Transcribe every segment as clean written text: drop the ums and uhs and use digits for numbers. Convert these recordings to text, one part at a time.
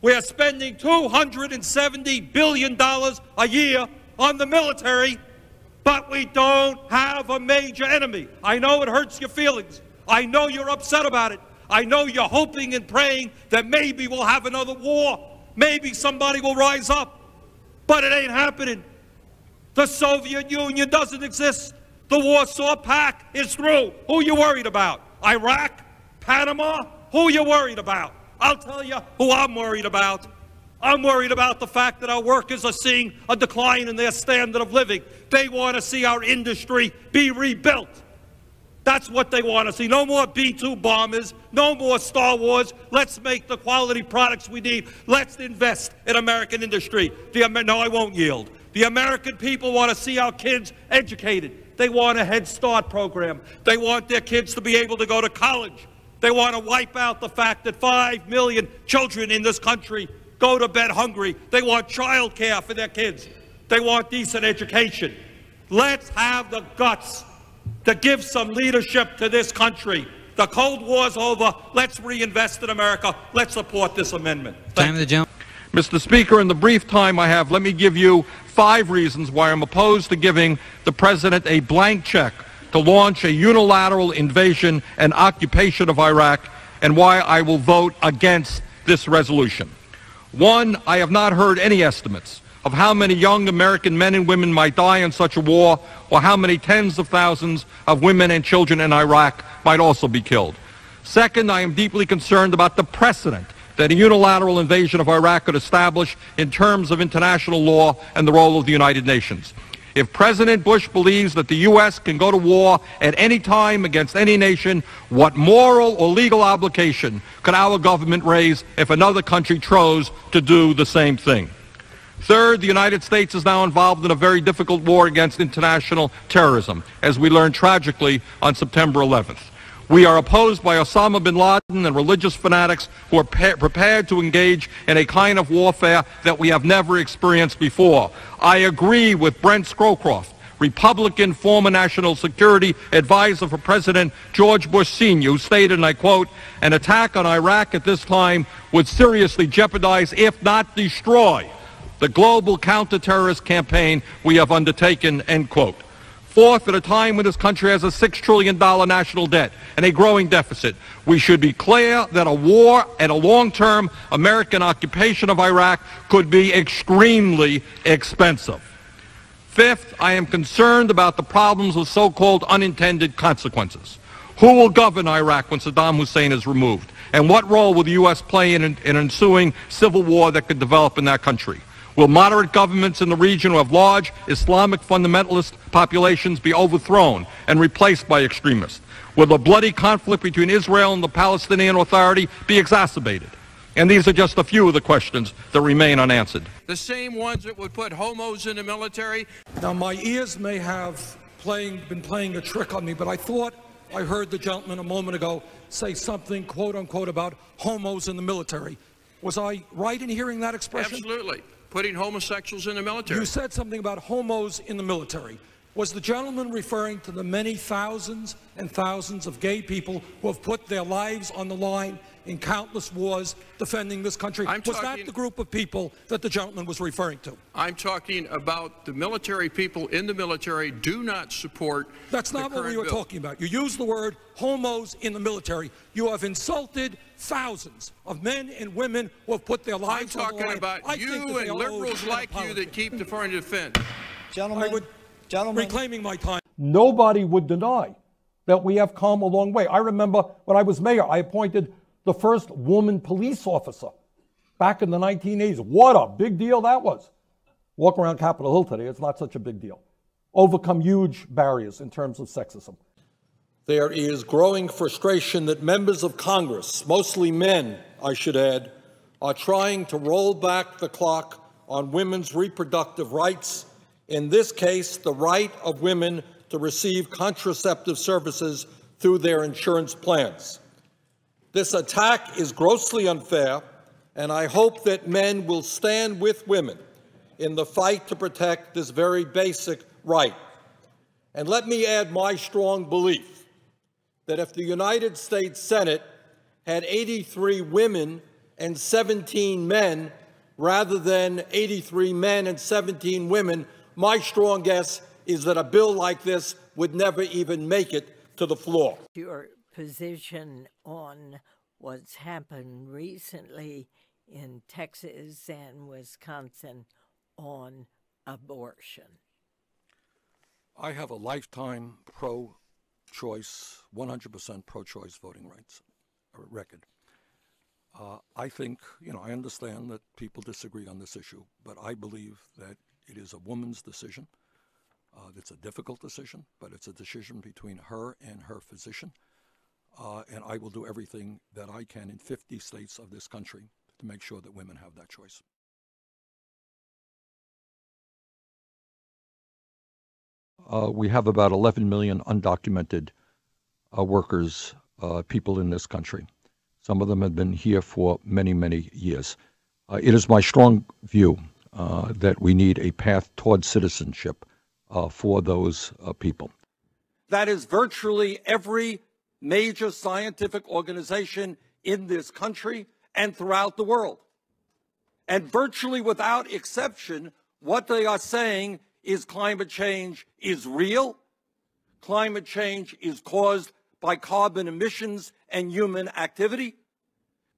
We are spending $270 billion a year on the military, but we don't have a major enemy. I know it hurts your feelings. I know you're upset about it. I know you're hoping and praying that maybe we'll have another war. Maybe somebody will rise up. But it ain't happening. The Soviet Union doesn't exist. The Warsaw Pact is through. Who are you worried about? Iraq? Panama? Who are you worried about? I'll tell you who I'm worried about. I'm worried about the fact that our workers are seeing a decline in their standard of living. They want to see our industry be rebuilt. That's what they want to see. No more B-2 bombers, no more Star Wars. Let's make the quality products we need. Let's invest in American industry. No, I won't yield. The American people want to see our kids educated. They want a Head Start program. They want their kids to be able to go to college. They want to wipe out the fact that 5 million children in this country go to bed hungry. They want child care for their kids. They want decent education. Let's have the guts to give some leadership to this country. The Cold War's over. Let's reinvest in America. Let's support this amendment. Time to jump. Mr. Speaker, in the brief time I have, let me give you 5 reasons why I'm opposed to giving the President a blank check to launch a unilateral invasion and occupation of Iraq, and why I will vote against this resolution. 1, I have not heard any estimates of how many young American men and women might die in such a war, or how many tens of thousands of women and children in Iraq might also be killed. 2nd, I am deeply concerned about the precedent that a unilateral invasion of Iraq could establish in terms of international law and the role of the United Nations. If President Bush believes that the U.S. can go to war at any time against any nation, what moral or legal obligation could our government raise if another country chose to do the same thing? 3rd, the United States is now involved in a very difficult war against international terrorism, as we learned tragically on September 11th. We are opposed by Osama bin Laden and religious fanatics who are prepared to engage in a kind of warfare that we have never experienced before. I agree with Brent Scowcroft, Republican former National Security Advisor for President George Bush Sr., who stated, and I quote, "An attack on Iraq at this time would seriously jeopardize, if not destroy, the global counter-terrorist campaign we have undertaken," end quote. 4th, at a time when this country has a $6 trillion national debt and a growing deficit, we should be clear that a war and a long-term American occupation of Iraq could be extremely expensive. 5th, I am concerned about the problems of so-called unintended consequences. Who will govern Iraq when Saddam Hussein is removed? And what role will the U.S. play in an ensuing civil war that could develop in that country? Will moderate governments in the region who have large Islamic fundamentalist populations be overthrown and replaced by extremists? Will the bloody conflict between Israel and the Palestinian Authority be exacerbated? And these are just a few of the questions that remain unanswered. The same ones that would put homos in the military. Now, my ears may have been playing a trick on me, but I thought I heard the gentleman a moment ago say something, quote unquote, about homos in the military. Was I right in hearing that expression? Absolutely. Putting homosexuals in the military. You said something about homos in the military. Was the gentleman referring to the many thousands and thousands of gay people who have put their lives on the line in countless wars defending this country? Was that the group of people that the gentleman was referring to? I'm talking about the military. People in the military do not support. That's not what we were talking about. You used the word homos in the military. You have insulted thousands of men and women who have put their lives on the line. I'm talking about you and liberals like you that keep the foreign defense. Gentlemen, reclaiming my time. Nobody would deny that we have come a long way. I remember when I was mayor, I appointed the first woman police officer back in the 1980s. What a big deal that was. Walk around Capitol Hill today, it's not such a big deal. Overcome huge barriers in terms of sexism. There is growing frustration that members of Congress, mostly men, I should add, are trying to roll back the clock on women's reproductive rights, in this case, the right of women to receive contraceptive services through their insurance plans. This attack is grossly unfair, and I hope that men will stand with women in the fight to protect this very basic right. And let me add my strong belief that if the United States Senate had 83 women and 17 men rather than 83 men and 17 women, my strong guess is that a bill like this would never even make it to the floor. Your position on what's happened recently in Texas and Wisconsin on abortion. I have a lifetime pro-choice, 100% pro-choice voting rights record. I think, I understand that people disagree on this issue, but I believe that it is a woman's decision. It's a difficult decision, but it's a decision between her and her physician. And I will do everything that I can in 50 states of this country to make sure that women have that choice. We have about 11 million undocumented workers, people in this country. Some of them have been here for many, many years. It is my strong view that we need a path toward citizenship for those people. That is virtually every major scientific organization in this country and throughout the world. And virtually without exception, what they are saying is climate change is real. Climate change is caused by carbon emissions and human activity.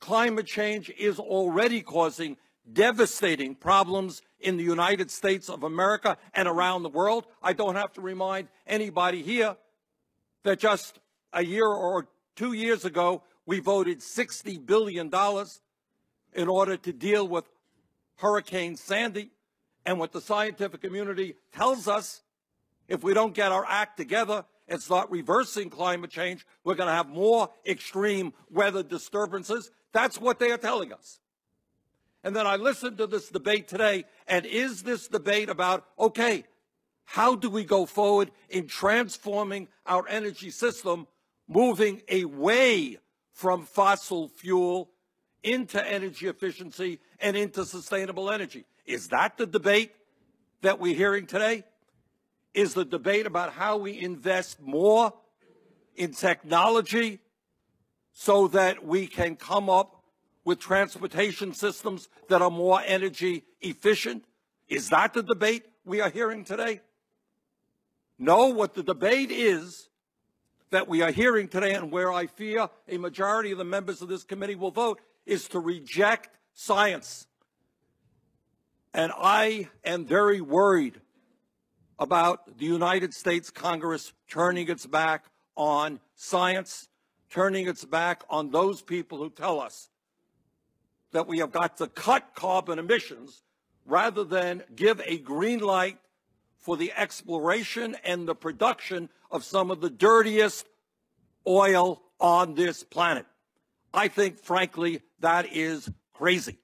Climate change is already causing devastating problems in the United States of America and around the world. I don't have to remind anybody here that just a year or 2 years ago, we voted $60 billion in order to deal with Hurricane Sandy. And what the scientific community tells us, if we don't get our act together and start reversing climate change, we're going to have more extreme weather disturbances. That's what they are telling us. And then I listened to this debate today, and is this debate about, okay, how do we go forward in transforming our energy system, moving away from fossil fuel into energy efficiency and into sustainable energy? Is that the debate that we're hearing today? Is the debate about how we invest more in technology so that we can come up with transportation systems that are more energy efficient? Is that the debate we are hearing today? No, what the debate is that we are hearing today, and where I fear a majority of the members of this committee will vote, is to reject science. And I am very worried about the United States Congress turning its back on science, turning its back on those people who tell us that we have got to cut carbon emissions rather than give a green light for the exploration and the production of some of the dirtiest oil on this planet. I think, frankly, that is crazy.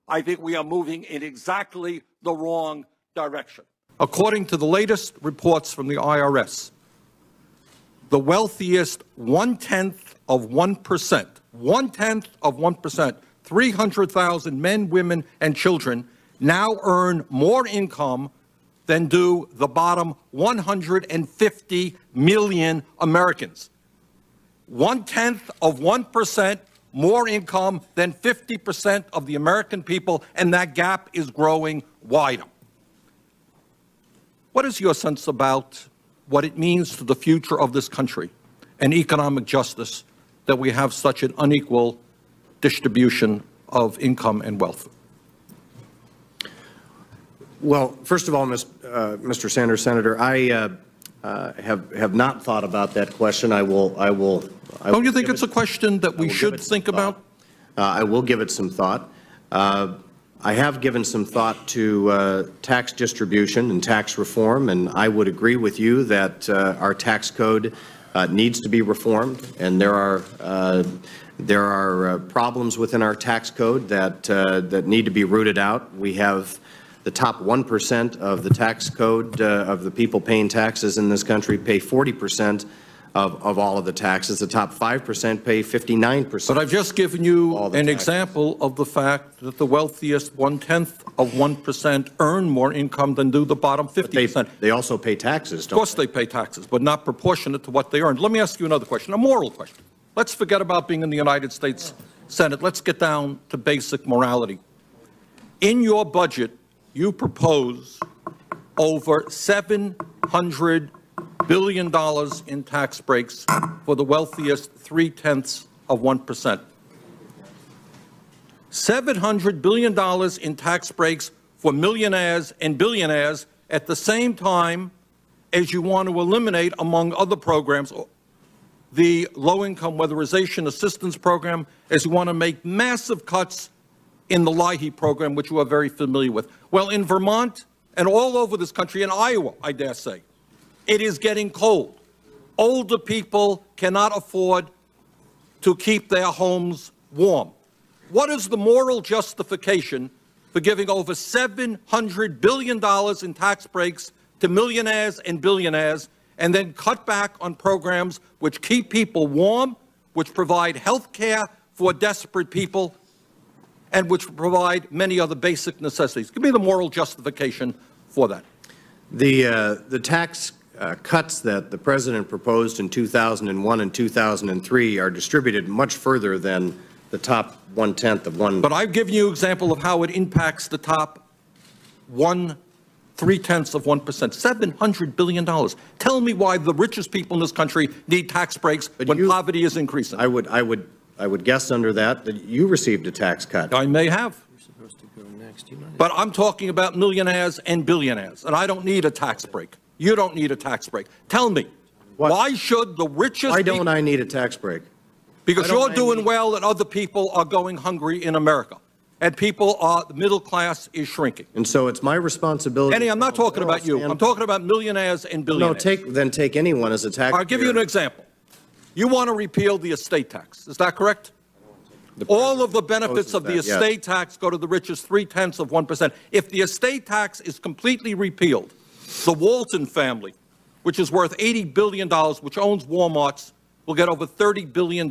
I think we are moving in exactly the wrong direction. According to the latest reports from the IRS, the wealthiest 1/10 of 1%, 1/10 of 1%, 300,000 men, women, and children now earn more income than do the bottom 150 million Americans. 1/10 of 1%. More income than 50% of the American people, and that gap is growing wider. What is your sense about what it means to the future of this country and economic justice that we have such an unequal distribution of income and wealth? Well, first of all, Mr. Sanders, Senator, I have not thought about that question. Don't you think it's a question that we should think about? I will give it some thought. I have given some thought to tax distribution and tax reform, and I would agree with you that our tax code needs to be reformed, and there are problems within our tax code that need to be rooted out. We have the top 1% of the tax code of the people paying taxes in this country pay 40% of all of the taxes. The top 5% pay 59%. But I've just given you an example of the fact that the wealthiest 1/10 of 1% earn more income than do the bottom 50%. They also pay taxes, don't they? Of course they pay taxes, but not proportionate to what they earn. Let me ask you another question, a moral question. Let's forget about being in the United States Senate, let's get down to basic morality. In your budget, you propose over $700 billion in tax breaks for the wealthiest 0.3%. $700 billion in tax breaks for millionaires and billionaires at the same time as you want to eliminate, among other programs, the low-income weatherization assistance program, as you want to make massive cuts in the LIHEAP program, which you are very familiar with. Well, in Vermont and all over this country, in Iowa, I dare say, it is getting cold. Older people cannot afford to keep their homes warm. What is the moral justification for giving over $700 billion in tax breaks to millionaires and billionaires and then cut back on programs which keep people warm, which provide health care for desperate people, and which provide many other basic necessities? Give me the moral justification for that. The tax cuts that the President proposed in 2001 and 2003 are distributed much further than the top 1/10 of one. But I've given you an example of how it impacts the top 3/10 of 1%, $700 billion. Tell me why the richest people in this country need tax breaks when poverty is increasing. I would guess under that you received a tax cut. I may have. But I'm talking about millionaires and billionaires, and I don't need a tax break. You don't need a tax break. Tell me, why should the richest... Why don't I need a tax break? Because you're doing well and other people are going hungry in America. And the middle class is shrinking. And so it's my responsibility... Annie, I'm not talking about you. I'm talking about millionaires and billionaires. No, then take anyone as a taxpayer. I'll give you an example. You want to repeal the estate tax. Is that correct? All of the benefits of the estate tax go to the richest 0.3 of 1%. If the estate tax is completely repealed, the Walton family, which is worth $80 billion, which owns Walmart's, will get over $30 billion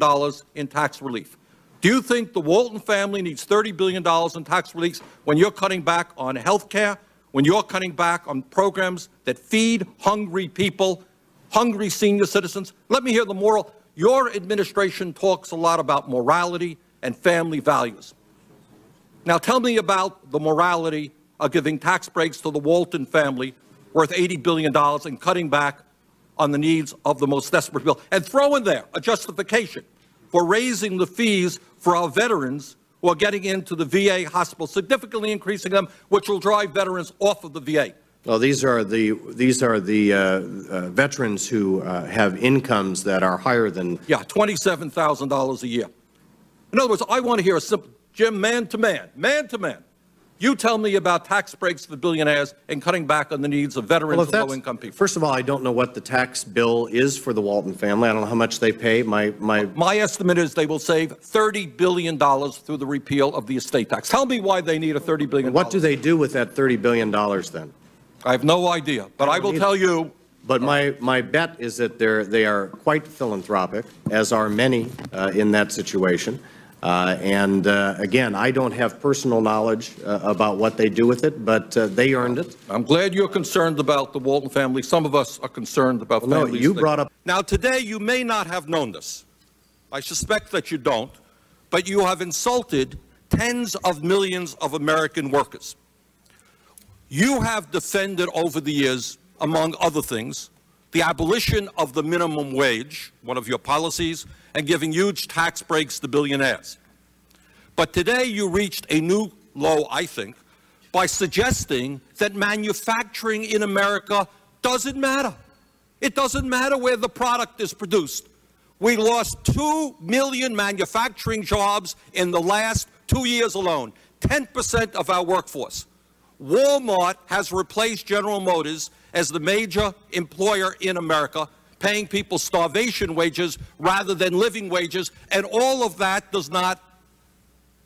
in tax relief. Do you think the Walton family needs $30 billion in tax relief when you're cutting back on health care, when you're cutting back on programs that feed hungry people, hungry senior citizens? Let me hear the moral. Your administration talks a lot about morality and family values. Now tell me about the morality of giving tax breaks to the Walton family worth $80 billion and cutting back on the needs of the most desperate people, and throw in there a justification for raising the fees for our veterans who are getting into the VA hospital, significantly increasing them, which will drive veterans off of the VA. Well, these are the veterans who have incomes that are higher than... Yeah, $27,000 a year. In other words, I want to hear a simple, Jim, man to man. You tell me about tax breaks for billionaires and cutting back on the needs of veterans and low-income people. First of all, I don't know what the tax bill is for the Walton family. I don't know how much they pay. My estimate is they will save $30 billion through the repeal of the estate tax. Tell me why they need a $30 billion. What do they do with that $30 billion then? I have no idea, but I will tell you. But my bet is that they are quite philanthropic, as are many in that situation. Again, I don't have personal knowledge about what they do with it, but they earned it. I'm glad you're concerned about the Walton family. Some of us are concerned about families. No, you brought up... Now, today, you may not have known this. I suspect that you don't, but you have insulted tens of millions of American workers. You have defended over the years, among other things, the abolition of the minimum wage, one of your policies, and giving huge tax breaks to billionaires. But today you reached a new low, I think, by suggesting that manufacturing in America doesn't matter. It doesn't matter where the product is produced. We lost 2 million manufacturing jobs in the last 2 years alone, 10% of our workforce. Walmart has replaced General Motors as the major employer in America, paying people starvation wages rather than living wages, and all of that does not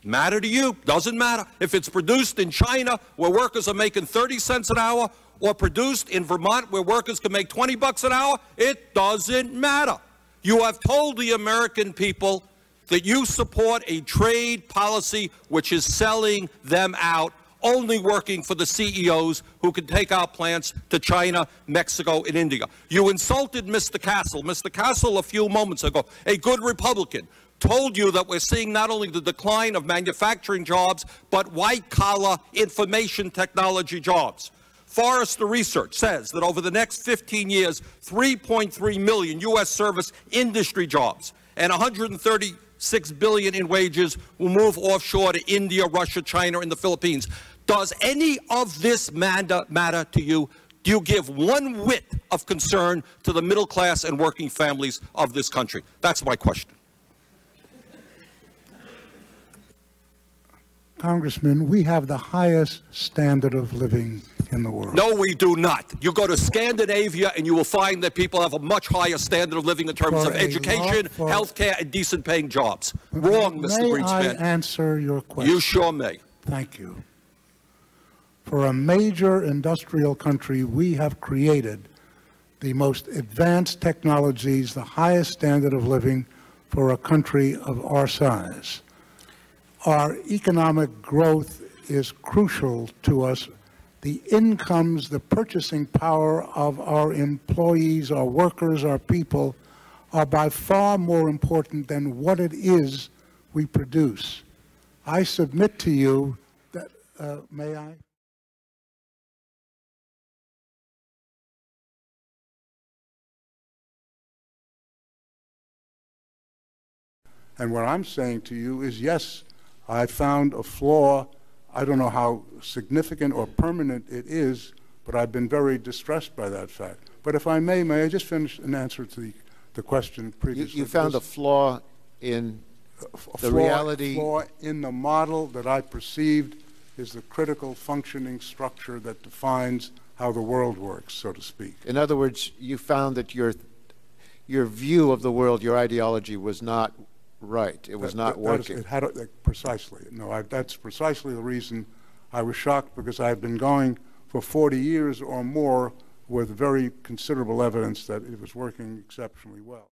matter to you. Doesn't matter. If it's produced in China, where workers are making 30 cents an hour, or produced in Vermont, where workers can make 20 bucks an hour, it doesn't matter. You have told the American people that you support a trade policy which is selling them out, only working for the CEOs who can take our plants to China, Mexico, and India. You insulted Mr. Castle. Mr. Castle, a few moments ago, a good Republican, told you that we're seeing not only the decline of manufacturing jobs, but white-collar information technology jobs. Forrester Research says that over the next 15 years, 3.3 million U.S. service industry jobs and 136 billion in wages will move offshore to India, Russia, China, and the Philippines. Does any of this matter to you? Do you give one whit of concern to the middle class and working families of this country? That's my question. Congressman, we have the highest standard of living in the world. No, we do not. You go to Scandinavia and you will find that people have a much higher standard of living in terms of education, health care, and decent paying jobs. Wrong, Mr. Greenspan. May I answer your question? You sure may. Thank you. For a major industrial country, we have created the most advanced technologies, the highest standard of living for a country of our size. Our economic growth is crucial to us. The incomes, the purchasing power of our employees, our workers, our people are by far more important than what it is we produce. I submit to you that, may I? And what I'm saying to you is, yes, I found a flaw. I don't know how significant or permanent it is, but I've been very distressed by that fact. But if I may I just finish an answer to the question previously? You found a flaw in the reality? A flaw in the model that I perceived is the critical functioning structure that defines how the world works, so to speak. In other words, you found that your view of the world, your ideology was not right. It was not working. Precisely. No, that's precisely the reason I was shocked, because I had been going for 40 years or more with very considerable evidence that it was working exceptionally well.